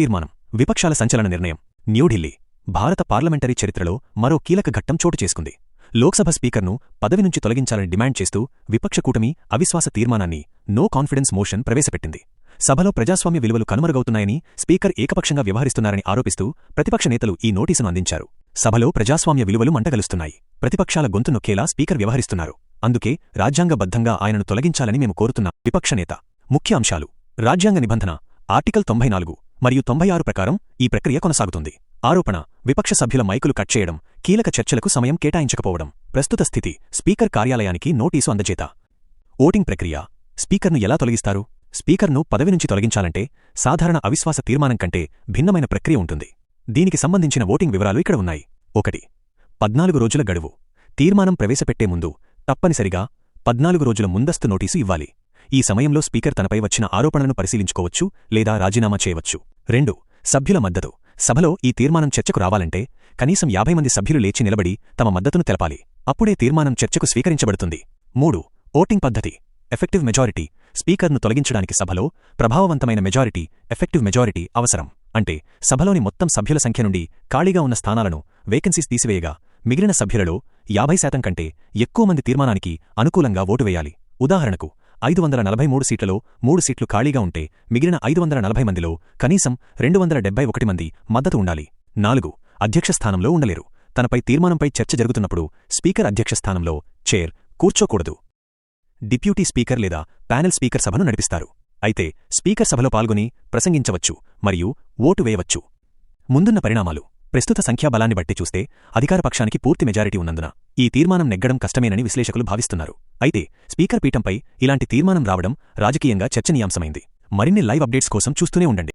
తీర్మానం. విపక్షాల సంచలన నిర్ణయం. న్యూఢిల్లీ. భారత పార్లమెంటరీ చరిత్రలో మరో కీలక ఘట్టం చోటు చేసుకుంది. లోక్సభ స్పీకర్ను పదవి నుంచి తొలగించాలని డిమాండ్ చేస్తూ విపక్ష కూటమి అవిశ్వాస తీర్మానాన్ని నో కాన్ఫిడెన్స్ మోషన్ ప్రవేశపెట్టింది. సభలో ప్రజాస్వామ్య విలువలు కనుమరుగవుతున్నాయని, స్పీకర్ ఏకపక్షంగా వ్యవహరిస్తున్నారని ఆరోపిస్తూ ప్రతిపక్ష నేతలు ఈ నోటీసును అందించారు. సభలో ప్రజాస్వామ్య విలువలు మంటగలుస్తున్నాయి. ప్రతిపక్షాల గొంతు నొక్కేలా స్పీకర్ వ్యవహరిస్తున్నారు. అందుకే రాజ్యాంగబద్ధంగా ఆయనను తొలగించాలని మేము కోరుతున్నా. విపక్ష నేత. ముఖ్య అంశాలు. రాజ్యాంగ నిబంధన ఆర్టికల్ 94 మరియు 96 ప్రకారం ఈ ప్రక్రియ కొనసాగుతుంది. ఆరోపణ: విపక్ష సభ్యుల మైకులు కట్ చేయడం, కీలక చర్చలకు సమయం కేటాయించకపోవడం. ప్రస్తుత స్థితి: స్పీకర్ కార్యాలయానికి నోటీసు అందజేత. ఓటింగ్ ప్రక్రియ. స్పీకర్ను ఎలా తొలగిస్తారు? స్పీకర్ను పదవి నుంచి తొలగించాలంటే సాధారణ అవిశ్వాస తీర్మానం కంటే భిన్నమైన ప్రక్రియ ఉంటుంది. దీనికి సంబంధించిన ఓటింగ్ వివరాలు ఇక్కడ ఉన్నాయి. 1. 14 రోజుల గడువు. తీర్మానం ప్రవేశపెట్టే ముందు తప్పనిసరిగా 14 రోజుల ముందస్తు నోటీసు ఇవ్వాలి. ఈ సమయంలో స్పీకర్ తనపై వచ్చిన ఆరోపణలను పరిశీలించుకోవచ్చు లేదా రాజీనామా చేయవచ్చు. 2. సభ్యుల మద్దతు. సభలో ఈ తీర్మానం చర్చకు రావాలంటే కనీసం 50 మంది సభ్యులు లేచి నిలబడి తమ మద్దతును తెలపాలి. అప్పుడే తీర్మానం చర్చకు స్వీకరించబడుతుంది. 3. ఓటింగ్ పద్ధతి. Effective majority. స్పీకర్ను తొలగించడానికి సభలో ప్రభావవంతమైన మెజారిటీ, ఎఫెక్టివ్ మెజారిటీ అవసరం. అంటే సభలోని మొత్తం సభ్యుల సంఖ్య నుండి ఖాళీగా ఉన్న స్థానాలను, వేకెన్సీస్ తీసివేయగా మిగిలిన సభ్యులలో 50% కంటే ఎక్కువ మంది తీర్మానానికి అనుకూలంగా ఓటు వేయాలి. ఉదాహరణకు 543 సీట్లలో 3 సీట్లు ఖాళీగా ఉంటే మిగిలిన 540 మందిలో కనీసం 271 మంది మద్దతు ఉండాలి. 4. అధ్యక్ష స్థానంలో ఉండలేరు. తనపై తీర్మానంపై చర్చ జరుగుతున్నప్పుడు స్పీకర్ అధ్యక్ష స్థానంలో చైర్ కూర్చోకూడదు. డిప్యూటీ స్పీకర్ లేదా ప్యానెల్ స్పీకర్ సభను నడిపిస్తారు. అయితే స్పీకర్ సభలో పాల్గొని ప్రసంగించవచ్చు మరియు ఓటు వేయవచ్చు. ముందున్న పరిణామాలు. ప్రస్తుత సంఖ్యాబలాన్ని బట్టి చూస్తే అధికారపక్షానికి పూర్తి మెజారిటీ ఉన్నందున ఈ తీర్మానం నెగ్గడం కష్టమేనని విశ్లేషకులు భావిస్తున్నారు. అయితే స్పీకర్ పీఠంపై ఇలాంటి తీర్మానం రావడం రాజకీయంగా చర్చనీయాంశమైంది. మరిన్ని లైవ్ అప్డేట్స్ కోసం చూస్తూనే ఉండండి.